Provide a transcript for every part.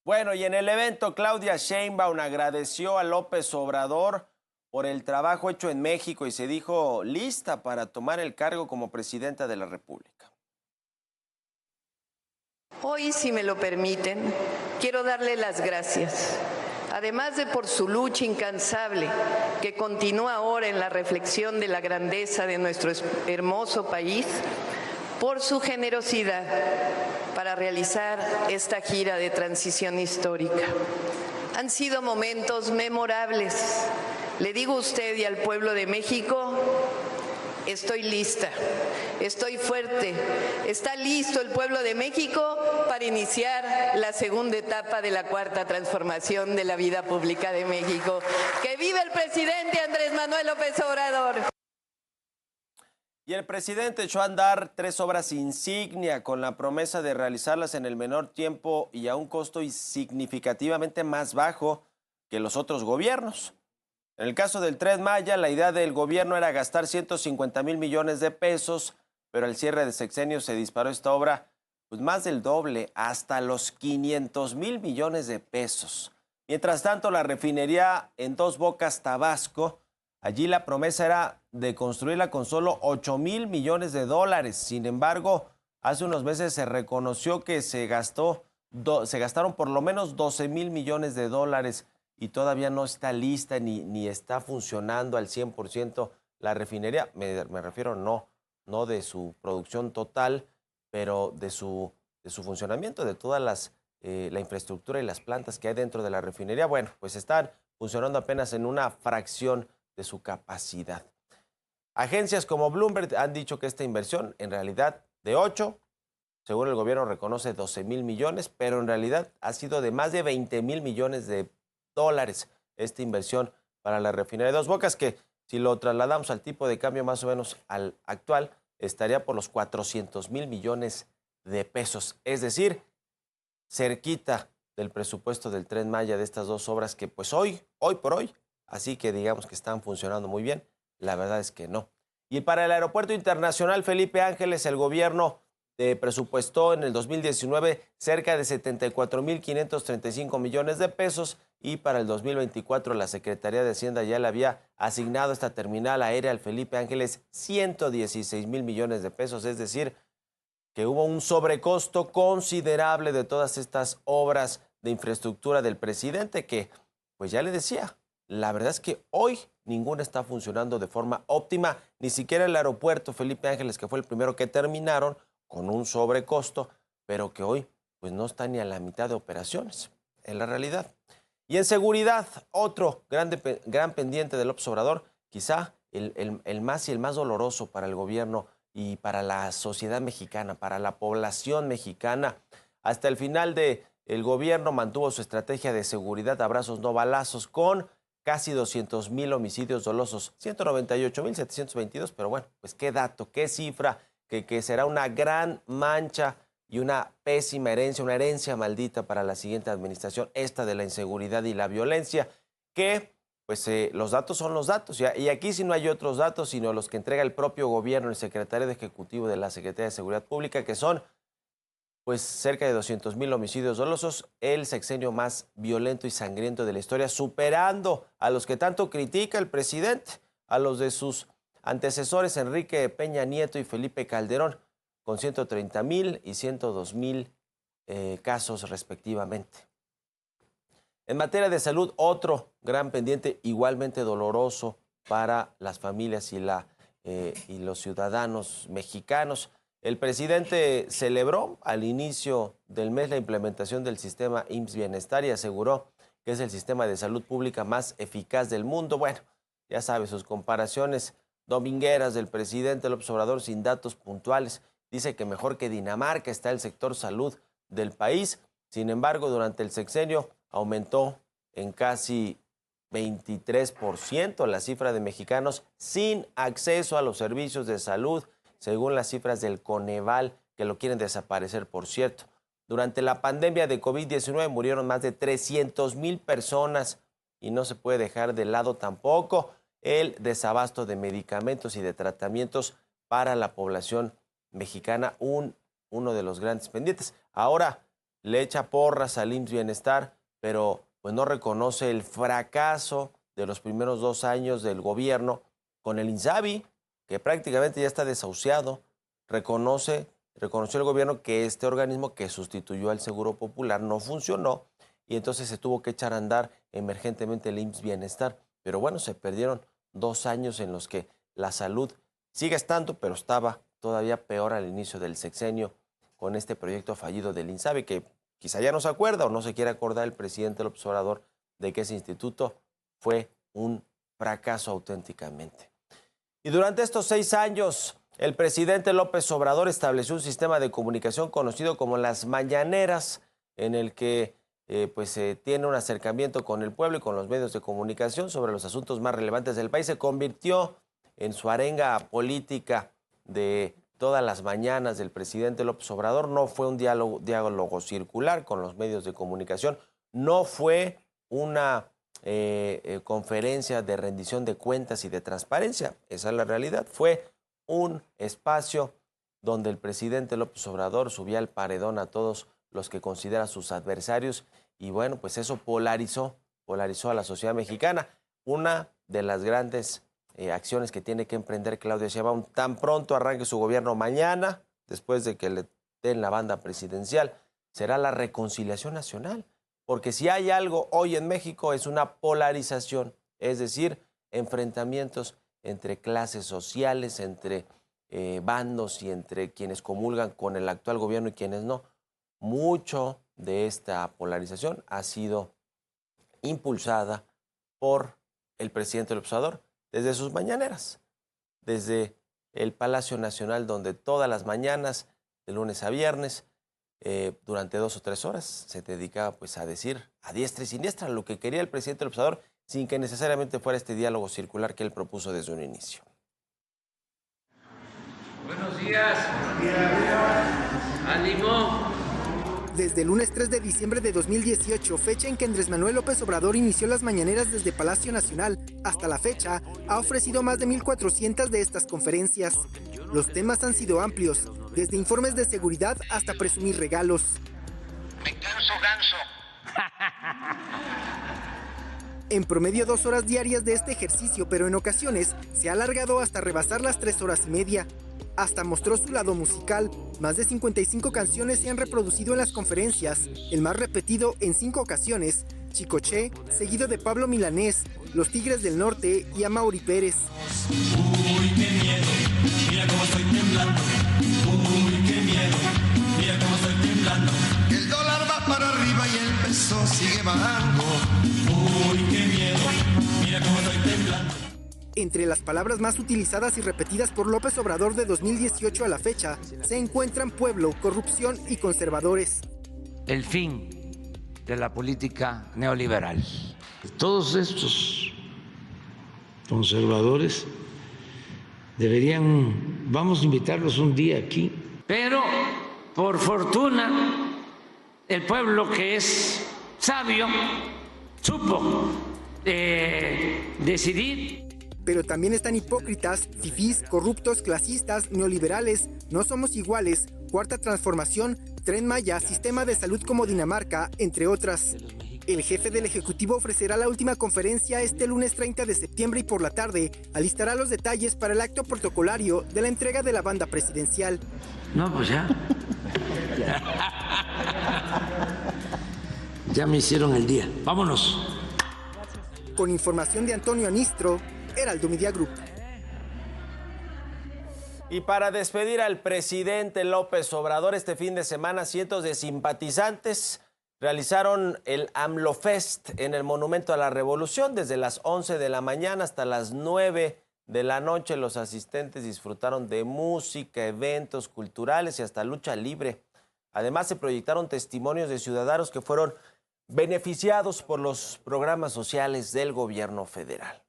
Bueno, y en el evento, Claudia Sheinbaum agradeció a López Obrador por el trabajo hecho en México y se dijo lista para tomar el cargo como presidenta de la República. Hoy, si me lo permiten, quiero darle las gracias, además de por su lucha incansable, que continúa ahora en la reflexión de la grandeza de nuestro hermoso país, por su generosidad para realizar esta gira de transición histórica. Han sido momentos memorables. Le digo a usted y al pueblo de México, estoy lista, estoy fuerte, está listo el pueblo de México para iniciar la segunda etapa de la cuarta transformación de la vida pública de México. ¡Que viva el presidente Andrés Manuel López Obrador! Y el presidente echó a andar 3 obras insignia con la promesa de realizarlas en el menor tiempo y a un costo significativamente más bajo que los otros gobiernos. En el caso del Tren Maya, la idea del gobierno era gastar 150,000 millones de pesos, pero al cierre de sexenio se disparó esta obra pues más del doble, hasta los 500,000 millones de pesos. Mientras tanto, la refinería en Dos Bocas, Tabasco, allí la promesa era de construirla con solo 8,000 millones de dólares. Sin embargo, hace unos meses se reconoció que se gastaron por lo menos 12,000 millones de dólares y todavía no está lista ni está funcionando al 100% la refinería. Me refiero no de su producción total, pero de su funcionamiento, de todas la infraestructura y las plantas que hay dentro de la refinería. Bueno, pues están funcionando apenas en una fracción de su capacidad. Agencias como Bloomberg han dicho que esta inversión, en realidad, de 8, según el gobierno reconoce 12,000 millones, pero en realidad ha sido de más de 20,000 millones de dólares esta inversión para la refinería de Dos Bocas, que si lo trasladamos al tipo de cambio más o menos al actual, estaría por los 400,000 millones de pesos. Es decir, cerquita del presupuesto del Tren Maya de estas 2 obras que pues hoy por hoy, así que digamos que están funcionando muy bien, la verdad es que no. Y para el Aeropuerto Internacional Felipe Ángeles, el gobierno presupuestó en el 2019 cerca de 74,535 millones de pesos y para el 2024 la Secretaría de Hacienda ya le había asignado esta terminal aérea al Felipe Ángeles 116,000 millones de pesos, es decir, que hubo un sobrecosto considerable de todas estas obras de infraestructura del presidente que, pues ya le decía, la verdad es que hoy ninguna está funcionando de forma óptima, ni siquiera el aeropuerto Felipe Ángeles, que fue el primero que terminaron, con un sobrecosto, pero que hoy pues no está ni a la mitad de operaciones, en la realidad. Y en seguridad, otro gran pendiente del López Obrador, quizá el más y el más doloroso para el gobierno y para la sociedad mexicana, para la población mexicana. Hasta el final el gobierno mantuvo su estrategia de seguridad, abrazos no balazos, con casi 200,000 homicidios dolosos, 198,722, pero bueno, pues qué dato, qué cifra, que será una gran mancha y una pésima herencia, una herencia maldita para la siguiente administración, esta de la inseguridad y la violencia, que pues los datos son los datos. Y aquí sí no hay otros datos, sino los que entrega el propio gobierno, el secretario de Ejecutivo de la Secretaría de Seguridad Pública, que son pues cerca de 200,000 homicidios dolosos, el sexenio más violento y sangriento de la historia, superando a los que tanto critica el presidente, a los de sus antecesores Enrique Peña Nieto y Felipe Calderón, con 130,000 y 102,000 casos respectivamente. En materia de salud, otro gran pendiente igualmente doloroso para las familias y los ciudadanos mexicanos. El presidente celebró al inicio del mes la implementación del sistema IMSS Bienestar y aseguró que es el sistema de salud pública más eficaz del mundo. Bueno, ya sabe, sus comparaciones domingueras del presidente López Obrador sin datos puntuales. Dice que mejor que Dinamarca está el sector salud del país. Sin embargo, durante el sexenio aumentó en casi 23% la cifra de mexicanos sin acceso a los servicios de salud, según las cifras del Coneval, que lo quieren desaparecer, por cierto. Durante la pandemia de COVID-19 murieron más de 300,000 personas y no se puede dejar de lado tampoco el desabasto de medicamentos y de tratamientos para la población mexicana, uno de los grandes pendientes. Ahora, le echa porras al IMSS Bienestar, pero pues no reconoce el fracaso de los primeros 2 años del gobierno con el INSABI, que prácticamente ya está desahuciado. Reconoció el gobierno que este organismo que sustituyó al Seguro Popular no funcionó y entonces se tuvo que echar a andar emergentemente el IMSS Bienestar. Pero bueno, se perdieron 2 años en los que la salud sigue estando, pero estaba todavía peor al inicio del sexenio con este proyecto fallido del INSABI, que quizá ya no se acuerda o no se quiere acordar el presidente López Obrador de que ese instituto fue un fracaso auténticamente. Y durante estos 6 años, el presidente López Obrador estableció un sistema de comunicación conocido como las mañaneras, en el que tiene un acercamiento con el pueblo y con los medios de comunicación sobre los asuntos más relevantes del país. Se convirtió en su arenga política de todas las mañanas del presidente López Obrador. No fue un diálogo circular con los medios de comunicación, no fue una conferencia de rendición de cuentas y de transparencia. Esa es la realidad. Fue un espacio donde el presidente López Obrador subía al paredón a todos los que considera sus adversarios y bueno, pues eso polarizó a la sociedad mexicana. Una de las grandes acciones que tiene que emprender Claudia Sheinbaum tan pronto arranque su gobierno mañana, después de que le den la banda presidencial, será la reconciliación nacional. Porque si hay algo hoy en México es una polarización, es decir, enfrentamientos entre clases sociales, entre bandos y entre quienes comulgan con el actual gobierno y quienes no. Mucho de esta polarización ha sido impulsada por el presidente López Obrador desde sus mañaneras, desde el Palacio Nacional, donde todas las mañanas, de lunes a viernes, durante 2 o 3 horas, se dedicaba pues a decir a diestra y siniestra lo que quería el presidente López Obrador, sin que necesariamente fuera este diálogo circular que él propuso desde un inicio. Buenos días. ¡Ánimo! Desde el lunes 3 de diciembre de 2018, fecha en que Andrés Manuel López Obrador inició las mañaneras desde Palacio Nacional, hasta la fecha, ha ofrecido más de 1,400 de estas conferencias. Los temas han sido amplios, desde informes de seguridad hasta presumir regalos. Me canso ganso. En promedio 2 horas diarias de este ejercicio, pero en ocasiones se ha alargado hasta rebasar las 3 horas y media. Hasta mostró su lado musical. Más de 55 canciones se han reproducido en las conferencias, el más repetido en 5 ocasiones, Chicoche, seguido de Pablo Milanés, Los Tigres del Norte y Amaury Pérez. Uy, qué miedo, mira cómo estoy temblando. Uy, qué miedo, mira cómo estoy temblando. El dólar va para arriba y el peso sigue bajando. Uy, qué miedo, mira cómo estoy temblando. Entre las palabras más utilizadas y repetidas por López Obrador de 2018 a la fecha, se encuentran pueblo, corrupción y conservadores. El fin de la política neoliberal. Todos estos conservadores vamos a invitarlos un día aquí. Pero, por fortuna, el pueblo que es sabio supo decidir. Pero también están hipócritas, fifís, corruptos, clasistas, neoliberales, no somos iguales, Cuarta Transformación, Tren Maya, Sistema de Salud como Dinamarca, entre otras. El jefe del Ejecutivo ofrecerá la última conferencia este lunes 30 de septiembre y por la tarde alistará los detalles para el acto protocolario de la entrega de la banda presidencial. No, pues ya. Ya me hicieron el día. Vámonos. Con información de Antonio Anistro, Heraldo Media Group. Y para despedir al presidente López Obrador este fin de semana, cientos de simpatizantes realizaron el AMLO Fest en el Monumento a la Revolución. Desde las 11 de la mañana hasta las 9 de la noche, los asistentes disfrutaron de música, eventos culturales y hasta lucha libre. Además, se proyectaron testimonios de ciudadanos que fueron beneficiados por los programas sociales del gobierno federal.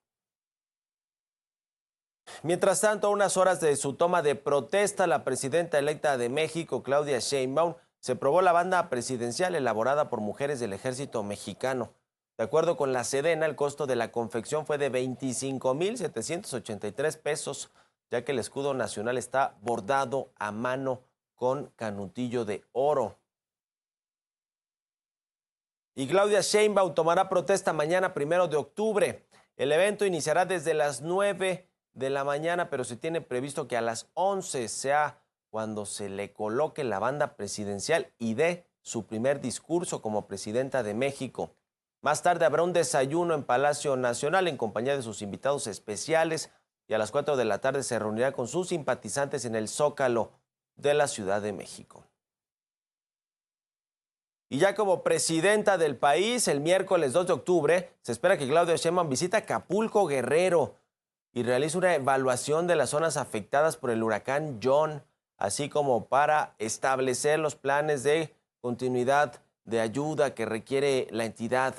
Mientras tanto, a unas horas de su toma de protesta, la presidenta electa de México, Claudia Sheinbaum, se probó la banda presidencial elaborada por mujeres del ejército mexicano. De acuerdo con la Sedena, el costo de la confección fue de 25,783 pesos, ya que el escudo nacional está bordado a mano con canutillo de oro. Y Claudia Sheinbaum tomará protesta mañana 1 de octubre. El evento iniciará desde las 9 de la mañana, pero se tiene previsto que a las 11 sea cuando se le coloque la banda presidencial y dé su primer discurso como presidenta de México. Más tarde habrá un desayuno en Palacio Nacional en compañía de sus invitados especiales y a las 4 de la tarde se reunirá con sus simpatizantes en el Zócalo de la Ciudad de México. Y ya como presidenta del país, el miércoles 2 de octubre, se espera que Claudia Sheinbaum visite Acapulco, Guerrero, y realice una evaluación de las zonas afectadas por el huracán John, así como para establecer los planes de continuidad de ayuda que requiere la entidad.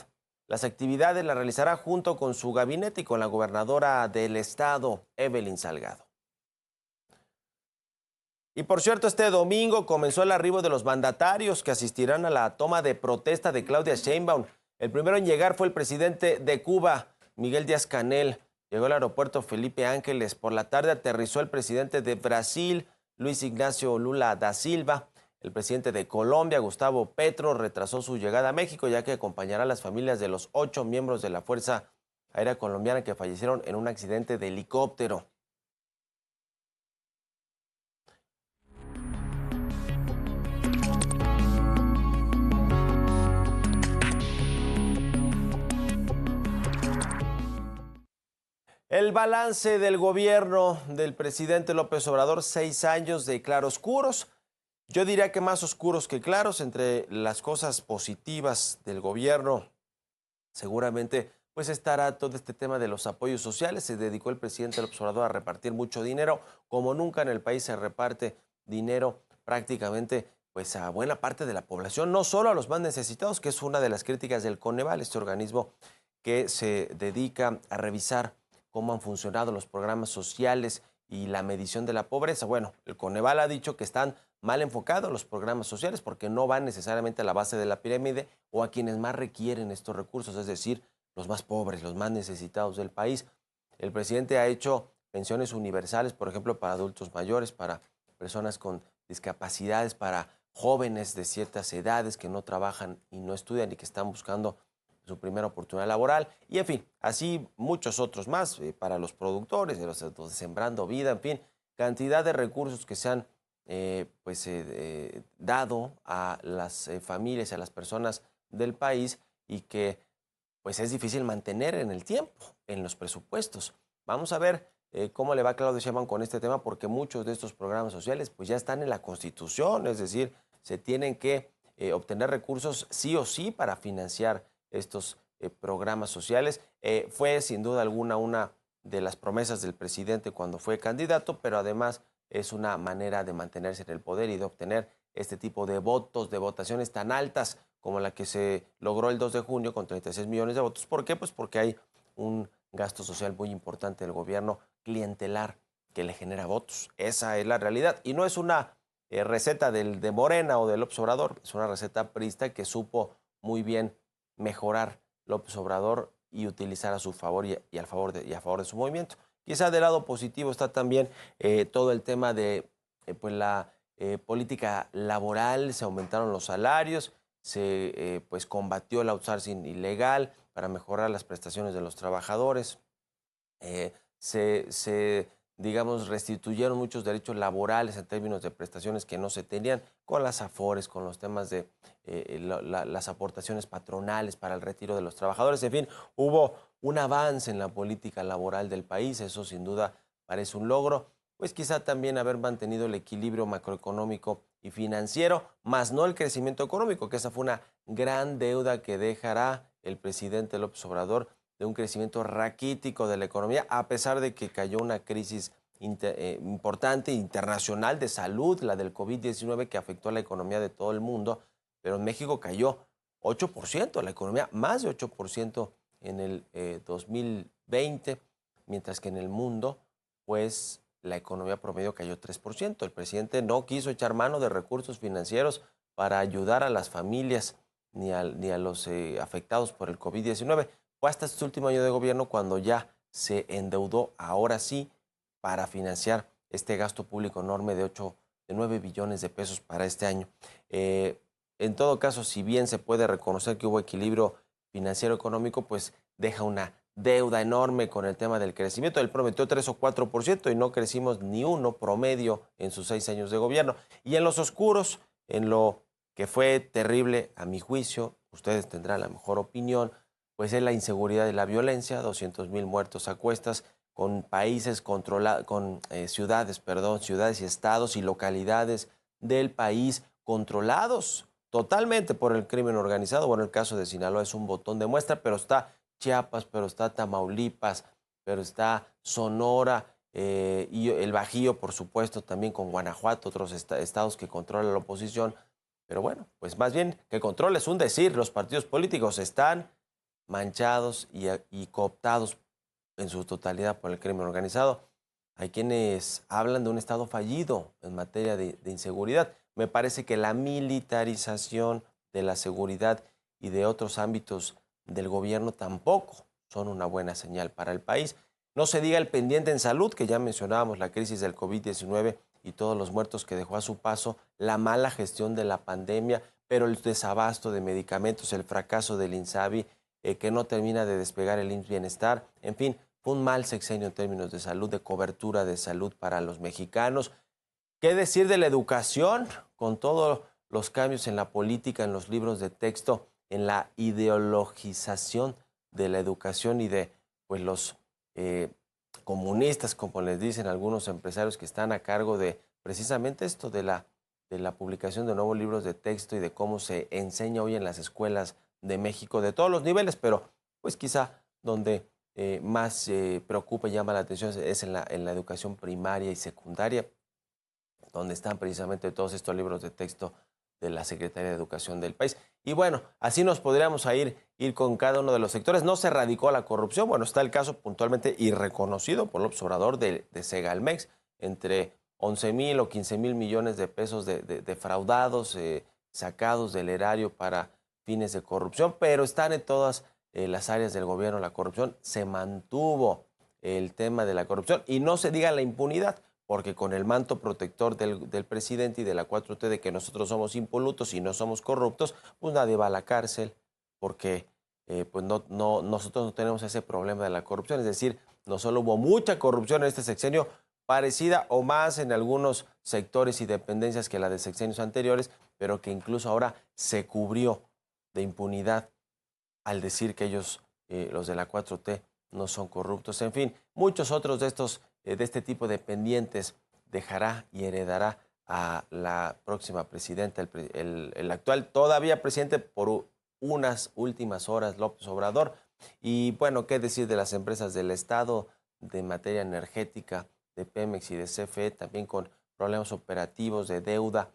Las actividades las realizará junto con su gabinete y con la gobernadora del estado, Evelyn Salgado. Y por cierto, este domingo comenzó el arribo de los mandatarios que asistirán a la toma de protesta de Claudia Sheinbaum. El primero en llegar fue el presidente de Cuba, Miguel Díaz-Canel. Llegó al aeropuerto Felipe Ángeles. Por la tarde aterrizó el presidente de Brasil, Luis Ignacio Lula da Silva. El presidente de Colombia, Gustavo Petro, retrasó su llegada a México, ya que acompañará a las familias de los 8 miembros de la Fuerza Aérea Colombiana que fallecieron en un accidente de helicóptero. El balance del gobierno del presidente López Obrador, 6 años de claroscuros. Yo diría que más oscuros que claros. Entre las cosas positivas del gobierno, seguramente pues estará todo este tema de los apoyos sociales. Se dedicó el presidente López Obrador a repartir mucho dinero. Como nunca en el país se reparte dinero prácticamente pues a buena parte de la población, no solo a los más necesitados, que es una de las críticas del Coneval, este organismo que se dedica a revisar cómo han funcionado los programas sociales y la medición de la pobreza. Bueno, el Coneval ha dicho que están mal enfocados los programas sociales porque no van necesariamente a la base de la pirámide o a quienes más requieren estos recursos, es decir, los más pobres, los más necesitados del país. El presidente ha hecho pensiones universales, por ejemplo, para adultos mayores, para personas con discapacidades, para jóvenes de ciertas edades que no trabajan y no estudian y que están buscando su primera oportunidad laboral, y en fin, así muchos otros más para los productores, los de Sembrando Vida, en fin, cantidad de recursos que se han dado a las familias, a las personas del país y que pues es difícil mantener en el tiempo, en los presupuestos. Vamos a ver cómo le va a Claudia Sheinbaum con este tema, porque muchos de estos programas sociales pues ya están en la Constitución, es decir, se tienen que obtener recursos sí o sí para financiar estos programas sociales. Fue sin duda alguna una de las promesas del presidente cuando fue candidato, pero además es una manera de mantenerse en el poder y de obtener este tipo de votos, de votaciones tan altas como la que se logró el 2 de junio con 36 millones de votos. ¿Por qué? Pues porque hay un gasto social muy importante del gobierno clientelar que le genera votos. Esa es la realidad. Y no es una receta de Morena o de López Obrador, es una receta priista que supo muy bien mejorar López Obrador y utilizar a su favor y a favor de su movimiento. Quizá del lado positivo está también todo el tema de la política laboral. Se aumentaron los salarios, se combatió el outsourcing ilegal para mejorar las prestaciones de los trabajadores, digamos, restituyeron muchos derechos laborales en términos de prestaciones que no se tenían, con las afores, con los temas de las aportaciones patronales para el retiro de los trabajadores. En fin, hubo un avance en la política laboral del país, eso sin duda parece un logro. Pues quizá también haber mantenido el equilibrio macroeconómico y financiero, más no el crecimiento económico, que esa fue una gran deuda que dejará el presidente López Obrador, de un crecimiento raquítico de la economía, a pesar de que cayó una crisis importante internacional de salud, la del COVID-19, que afectó a la economía de todo el mundo, pero en México cayó 8%, la economía más de 8% en el 2020, mientras que en el mundo, pues la economía promedio cayó 3%. El presidente no quiso echar mano de recursos financieros para ayudar a las familias ni a los afectados por el COVID-19. Fue hasta este último año de gobierno cuando ya se endeudó, ahora sí, para financiar este gasto público enorme de 9 billones de pesos para este año. en todo caso, si bien se puede reconocer que hubo equilibrio financiero económico, pues deja una deuda enorme con el tema del crecimiento. Él prometió 3 o 4% y no crecimos ni uno promedio en sus 6 años de gobierno. Y en los oscuros, en lo que fue terrible a mi juicio, ustedes tendrán la mejor opinión, pues es la inseguridad y la violencia, 200,000 muertos a cuestas, con países controlados, con ciudades y estados y localidades del país controlados totalmente por el crimen organizado. Bueno, el caso de Sinaloa es un botón de muestra, pero está Chiapas, pero está Tamaulipas, pero está Sonora y el Bajío, por supuesto, también con Guanajuato, otros estados que controla la oposición. Pero bueno, pues más bien que control es un decir, los partidos políticos están manchados y cooptados en su totalidad por el crimen organizado. Hay quienes hablan de un Estado fallido en materia de inseguridad. Me parece que la militarización de la seguridad y de otros ámbitos del gobierno tampoco son una buena señal para el país. No se diga el pendiente en salud, que ya mencionábamos, la crisis del COVID-19 y todos los muertos que dejó a su paso, la mala gestión de la pandemia, pero el desabasto de medicamentos, el fracaso del INSABI, que no termina de despegar el IMSS Bienestar. En fin, fue un mal sexenio en términos de salud, de cobertura de salud para los mexicanos. ¿Qué decir de la educación? Con todos los cambios en la política, en los libros de texto, en la ideologización de la educación y de pues, los comunistas, como les dicen algunos empresarios que están a cargo de precisamente esto, de la publicación de nuevos libros de texto y de cómo se enseña hoy en las escuelas de México, de todos los niveles, pero pues quizá donde más preocupa y llama la atención es en la educación primaria y secundaria, donde están precisamente todos estos libros de texto de la Secretaría de Educación del país. Y bueno, así nos podríamos ir con cada uno de los sectores. No se erradicó la corrupción. Bueno, está el caso puntualmente y reconocido por López Obrador de Segalmex, entre 11,000 o 15,000 millones de pesos defraudados, sacados del erario para fines de corrupción, pero están en todas las áreas del gobierno la corrupción. Se mantuvo el tema de la corrupción y no se diga la impunidad, porque con el manto protector del presidente y de la 4T de que nosotros somos impolutos y no somos corruptos, pues nadie va a la cárcel, porque pues nosotros no tenemos ese problema de la corrupción. Es decir, no solo hubo mucha corrupción en este sexenio, parecida o más en algunos sectores y dependencias que la de sexenios anteriores, pero que incluso ahora se cubrió de impunidad al decir que ellos, los de la 4T, no son corruptos. En fin, muchos otros de este tipo de pendientes dejará y heredará a la próxima presidenta, el actual todavía presidente por unas últimas horas, López Obrador. Y bueno, qué decir de las empresas del Estado de materia energética, de Pemex y de CFE, también con problemas operativos de deuda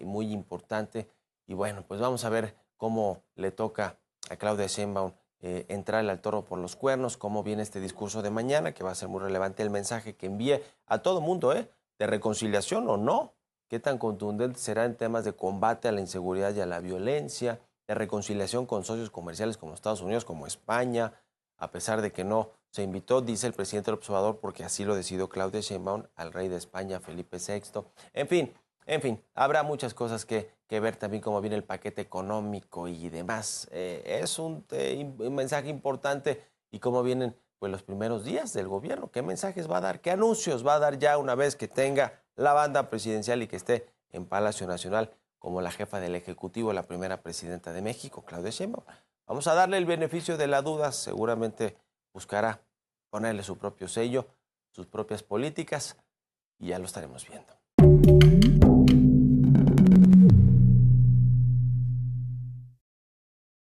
muy importante. Y bueno, pues vamos a ver cómo le toca a Claudia Sheinbaum entrarle al toro por los cuernos, cómo viene este discurso de mañana, que va a ser muy relevante el mensaje que envíe a todo mundo, de reconciliación o no, qué tan contundente será en temas de combate a la inseguridad y a la violencia, de reconciliación con socios comerciales como Estados Unidos, como España, a pesar de que no se invitó, dice el presidente López Obrador, porque así lo decidió Claudia Sheinbaum, al rey de España, Felipe VI. En fin, habrá muchas cosas que ver también, cómo viene el paquete económico y demás. Es un mensaje importante, y cómo vienen pues, los primeros días del gobierno. ¿Qué mensajes va a dar? ¿Qué anuncios va a dar ya una vez que tenga la banda presidencial y que esté en Palacio Nacional como la jefa del Ejecutivo, la primera presidenta de México, Claudia Sheinbaum? Vamos a darle el beneficio de la duda. Seguramente buscará ponerle su propio sello, sus propias políticas, y ya lo estaremos viendo.